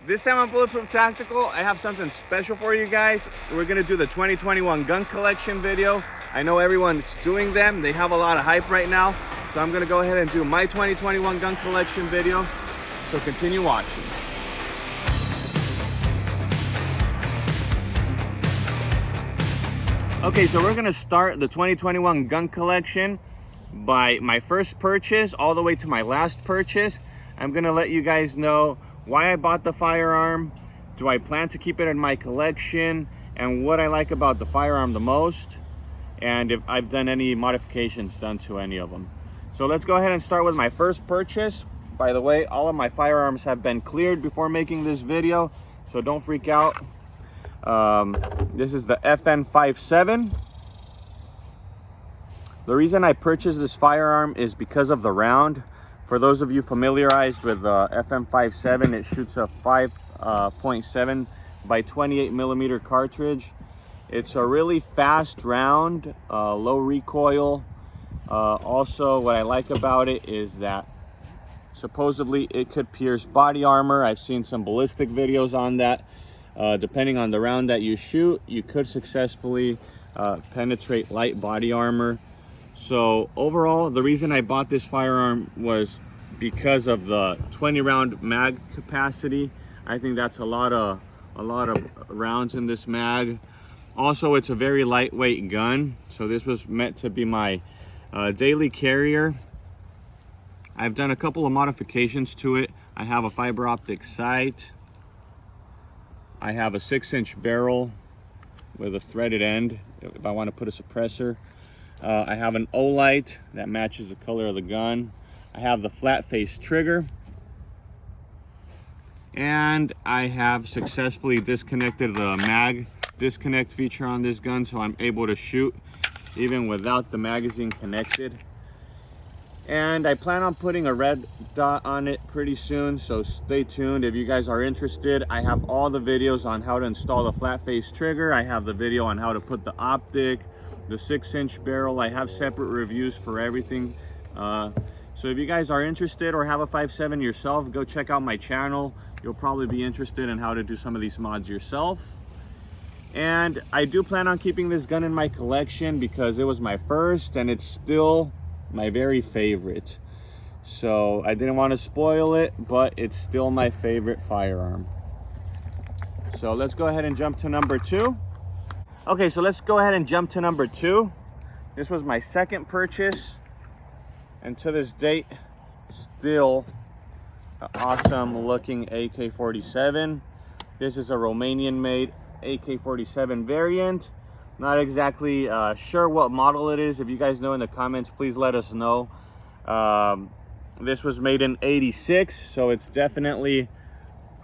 This time on Bulletproof Tactical, I have something special for you guys. We're gonna do the 2021 gun collection video. I know everyone's doing them. They have a lot of hype right now. So I'm gonna go ahead and do my 2021 gun collection video. So continue watching. Okay, so we're gonna start the 2021 gun collection by my first purchase all the way to my last purchase. I'm gonna let you guys know why I bought the firearm, do I plan to keep it in my collection, and what I like about the firearm the most, and if I've done any modifications done to any of them. So let's go ahead and start with my first purchase. By the way, all of my firearms have been cleared before making this video, so don't freak out. This is the FN57. The reason I purchased this firearm is because of the round. For those of you familiarized with FM57, it shoots a 5.7 by 28 millimeter cartridge. It's a really fast round, low recoil. Also, what I like about it is that supposedly it could pierce body armor. I've seen some ballistic videos on that. Depending on the round that you shoot, you could successfully penetrate light body armor. So overall, the reason I bought this firearm was because of the 20 round mag capacity. I think that's a lot of rounds in this mag. Also, it's a very lightweight gun, so this was meant to be my daily carrier. I've done a couple of modifications to it. I have a fiber optic sight. I have a 6-inch barrel with a threaded end if I want to put a suppressor. I have an O-light that matches the color of the gun. I have the flat face trigger. And I have successfully disconnected the mag disconnect feature on this gun, so I'm able to shoot even without the magazine connected. And I plan on putting a red dot on it pretty soon, so stay tuned if you guys are interested. I have all the videos on how to install the flat face trigger. I have the video on how to put the optic, the 6-inch barrel. I have separate reviews for everything. So if you guys are interested or have a 5.7 yourself, go check out my channel. You'll probably be interested in how to do some of these mods yourself. And I do plan on keeping this gun in my collection because it was my first and it's still my very favorite. So I didn't want to spoil it, but it's still my favorite firearm. So let's go ahead and jump to number 2. Okay, so let's go ahead and jump to number 2. This was my second purchase, and to this date, still an awesome looking AK-47. This is a Romanian made AK-47 variant. Not exactly sure what model it is. If you guys know in the comments, please let us know. This was made in '86, so it's definitely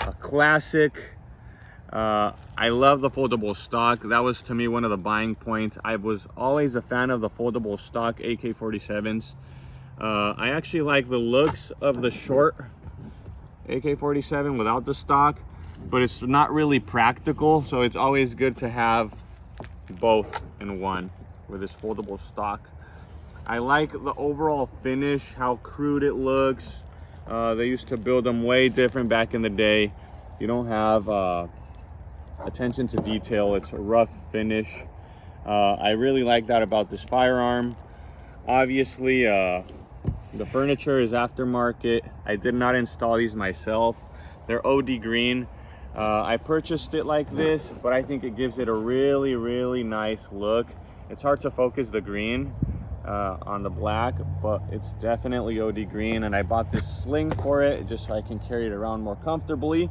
a classic. I love the foldable stock. That was to me one of the buying points. I was always a fan of the foldable stock AK-47s. I actually like the looks of the short AK-47 without the stock, but it's not really practical, so it's always good to have both in one with this foldable stock. I like the overall finish, how crude it looks. They used to build them way different back in the day. You don't have attention to detail. It's a rough finish. I really like that about this firearm. Obviously, the furniture is aftermarket. I did not install these myself. They're OD green. I purchased it like this, but I think it gives it a really nice look. It's hard to focus the green on the black, but it's definitely OD green, and I bought this sling for it just so I can carry it around more comfortably.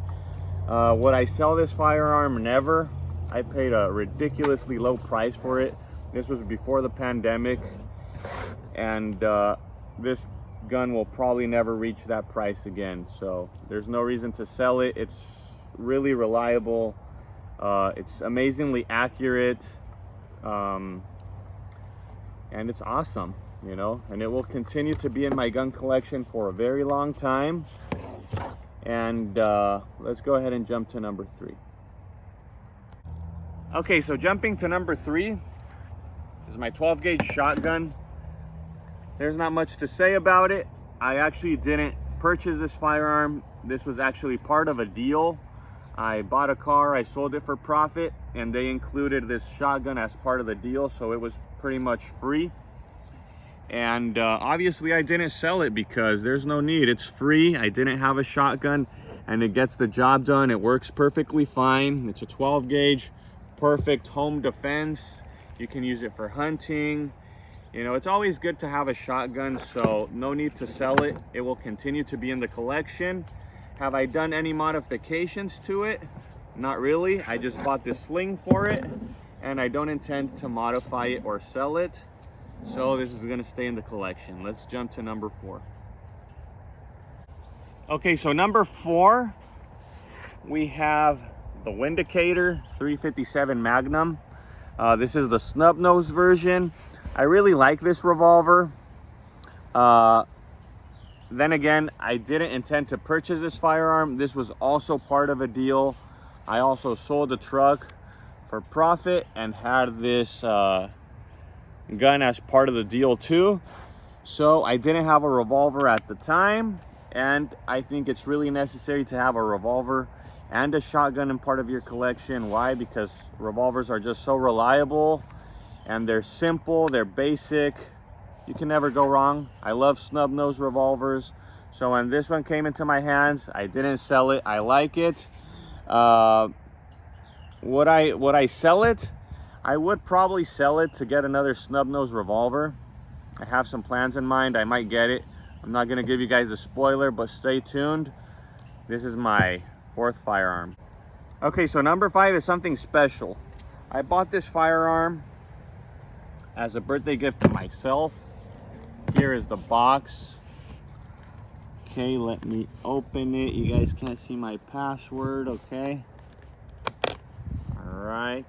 Would I sell this firearm? Never. I paid a ridiculously low price for it. This was before the pandemic, and this gun will probably never reach that price again, so there's no reason to sell it. It's really reliable. It's amazingly accurate, and it's awesome, you know, and it will continue to be in my gun collection for a very long time. And let's go ahead and jump to number 3. Okay, so jumping to number 3 is my 12 gauge shotgun. There's not much to say about it. I actually didn't purchase this firearm. This was actually part of a deal. I bought a car, I sold it for profit, and they included this shotgun as part of the deal, so it was pretty much free. And obviously I didn't sell it because there's no need. It's free. I didn't have a shotgun, and it gets the job done. It works perfectly fine. It's a 12 gauge, perfect home defense. You can use it for hunting. You know, it's always good to have a shotgun, so no need to sell it. It will continue to be in the collection. Have I done any modifications to it? Not really. I just bought this sling for it, and I don't intend to modify it or sell it. So this is gonna stay in the collection. Let's jump to number 4. Okay, so number 4, we have the Windicator 357 Magnum. This is the snub nose version. I really like this revolver. Then again, I didn't intend to purchase this firearm. This was also part of a deal. I also sold a truck for profit and had this gun as part of the deal too. So I didn't have a revolver at the time, and I think it's really necessary to have a revolver and a shotgun in part of your collection. Why? Because revolvers are just so reliable, and they're simple, they're basic. You can never go wrong. I love snub nose revolvers. So when this one came into my hands, I didn't sell it. I like it. Would I sell it? I would probably sell it to get another snub nose revolver. I have some plans in mind. I might get it. I'm not gonna give you guys a spoiler, but stay tuned. This is my 4th firearm. Okay, so number 5 is something special. I bought this firearm as a birthday gift to myself. Here is the box. Okay, let me open it. You guys can't see my password, okay? All right.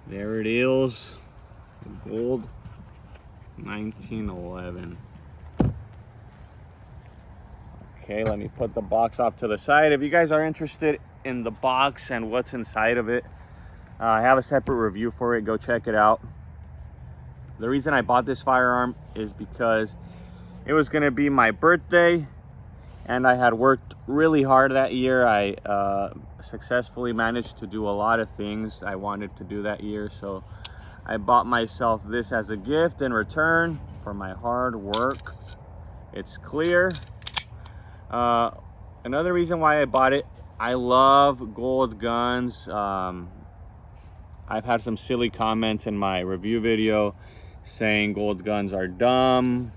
There it is. Gold 1911. Okay, let me put the box off to the side. If you guys are interested in the box and what's inside of it, I have a separate review for it. Go check it out. The reason I bought this firearm is because it was going to be my birthday, and I had worked really hard that year. I successfully managed to do a lot of things I wanted to do that year, so I bought myself this as a gift in return for my hard work. It's clear. Another reason why I bought it, I love gold guns. I've had some silly comments in my review video saying gold guns are dumb,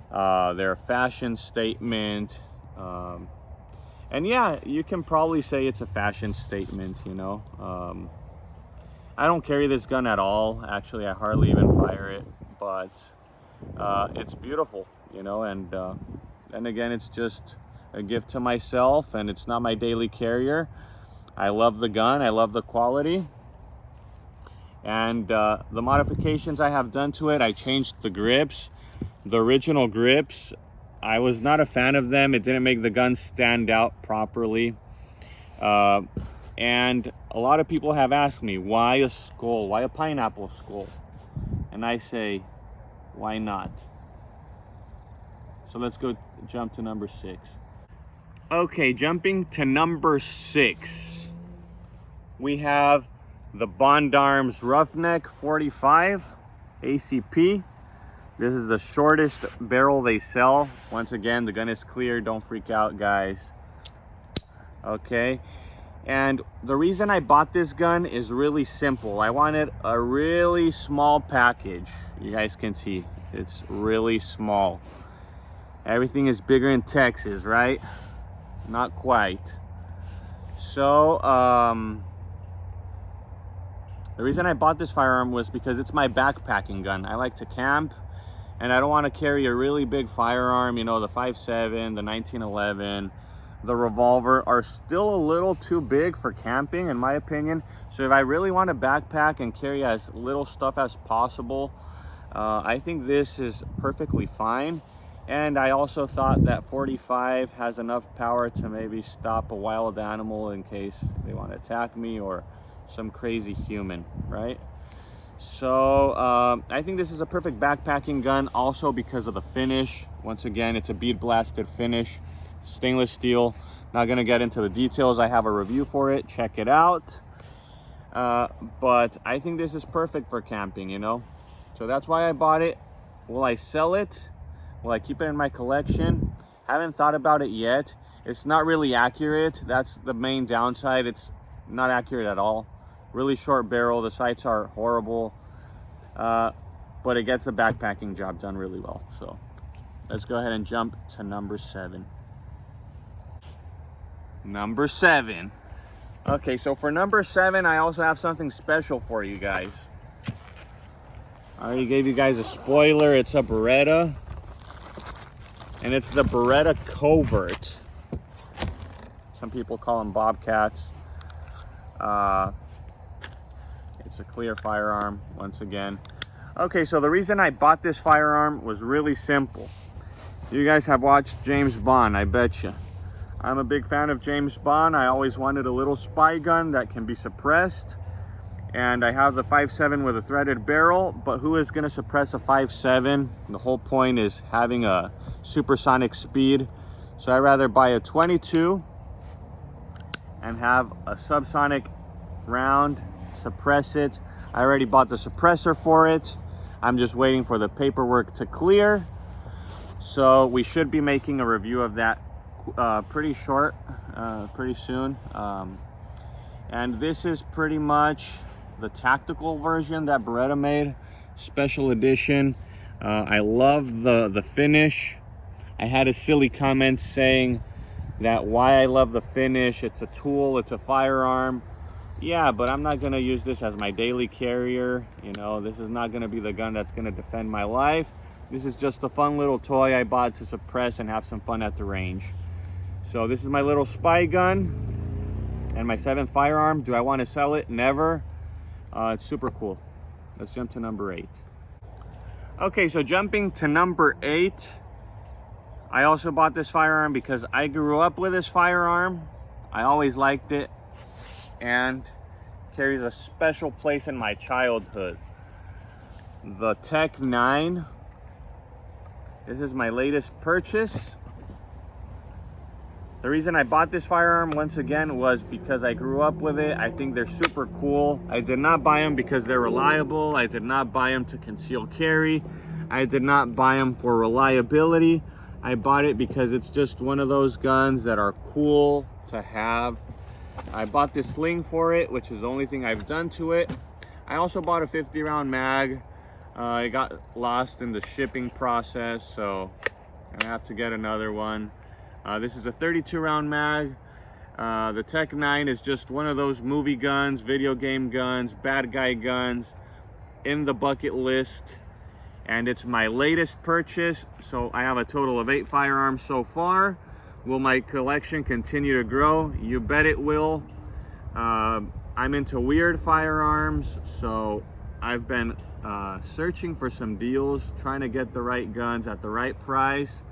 they're a fashion statement, and yeah, you can probably say it's a fashion statement, you know. I don't carry this gun at all. Actually, I hardly even fire it, but it's beautiful, you know, and again, it's just a gift to myself, and it's not my daily carrier. I love the gun, I love the quality. And the modifications I have done to it, I changed the grips. The original grips, I was not a fan of them. It didn't make the gun stand out properly. And a lot of people have asked me, why a skull? Why a pineapple skull? And I say, why not? So let's go jump to number 6. Okay, jumping to number 6. We have the Bond Arms Roughneck 45 ACP. This is the shortest barrel they sell. Once again, the gun is clear. Don't freak out, guys. Okay. And the reason I bought this gun is really simple. I wanted a really small package. You guys can see it's really small. Everything is bigger in Texas, right? Not quite. So, the reason I bought this firearm was because it's my backpacking gun. I like to camp, and I don't want to carry a really big firearm. You know, the 5.7, the 1911, the revolver are still a little too big for camping, in my opinion. So if I really want to backpack and carry as little stuff as possible, I think this is perfectly fine. And I also thought that 45 has enough power to maybe stop a wild animal in case they want to attack me, or some crazy human, right? So I think this is a perfect backpacking gun, also because of the finish. Once again, it's a bead blasted finish, stainless steel, Not gonna get into the details. I have a review for it, check it out. But I think this is perfect for camping, you know? So that's why I bought it. Will I sell it? Will I keep it in my collection? Haven't thought about it yet. It's not really accurate. That's the main downside. It's not accurate at all. Really short barrel. The sights are horrible. But it gets the backpacking job done really well. So let's go ahead and jump to number 7. Number 7. Okay, so for number 7, I also have something special for you guys. I already gave you guys a spoiler. It's a Beretta. And it's the Beretta Covert. Some people call them bobcats. It's a clear firearm, once again. Okay, so the reason I bought this firearm was really simple. You guys have watched James Bond, I bet you. I'm a big fan of James Bond. I always wanted a little spy gun that can be suppressed. And I have the 5.7 with a threaded barrel, but who is gonna suppress a 5.7? The whole point is having a supersonic speed. So I'd rather buy a 22 and have a subsonic round, suppress it. I already bought the suppressor for it. I'm just waiting for the paperwork to clear. So we should be making a review of that pretty soon. And this is pretty much the tactical version that Beretta made, special edition. I love the finish. I had a silly comment saying that why I love the finish. It's a tool, it's a firearm. Yeah, but I'm not gonna use this as my daily carrier. You know, this is not gonna be the gun that's gonna defend my life. This is just a fun little toy I bought to suppress and have some fun at the range. So this is my little spy gun and my 7th firearm. Do I want to sell it? Never. It's super cool. Let's jump to number 8. Okay, so jumping to number 8. I also bought this firearm because I grew up with this firearm. I always liked it and carries a special place in my childhood. The Tech 9. This is my latest purchase. The reason I bought this firearm, once again, was because I grew up with it. I think they're super cool. I did not buy them because they're reliable. I did not buy them to conceal carry. I did not buy them for reliability. I bought it because it's just one of those guns that are cool to have. I bought this sling for it, which is the only thing I've done to it. I also bought a 50 round mag. It got lost in the shipping process, so I have to get another one. This is a 32 round mag. The Tech 9 is just one of those movie guns, video game guns, bad guy guns in the bucket list. And it's my latest purchase. So I have a total of 8 firearms so far. Will my collection continue to grow? You bet it will. I'm into weird firearms, so I've been searching for some deals, trying to get the right guns at the right price.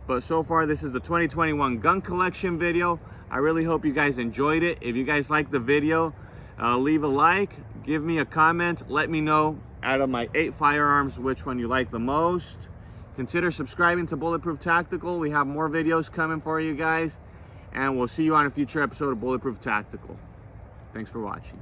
But so far, this is the 2021 gun collection video. I really hope you guys enjoyed it. If you guys liked the video, leave a like, give me a comment, let me know out of my 8 firearms which one you like the most. Consider subscribing to Bulletproof Tactical. We have more videos coming for you guys, and we'll see you on a future episode of Bulletproof Tactical. Thanks for watching.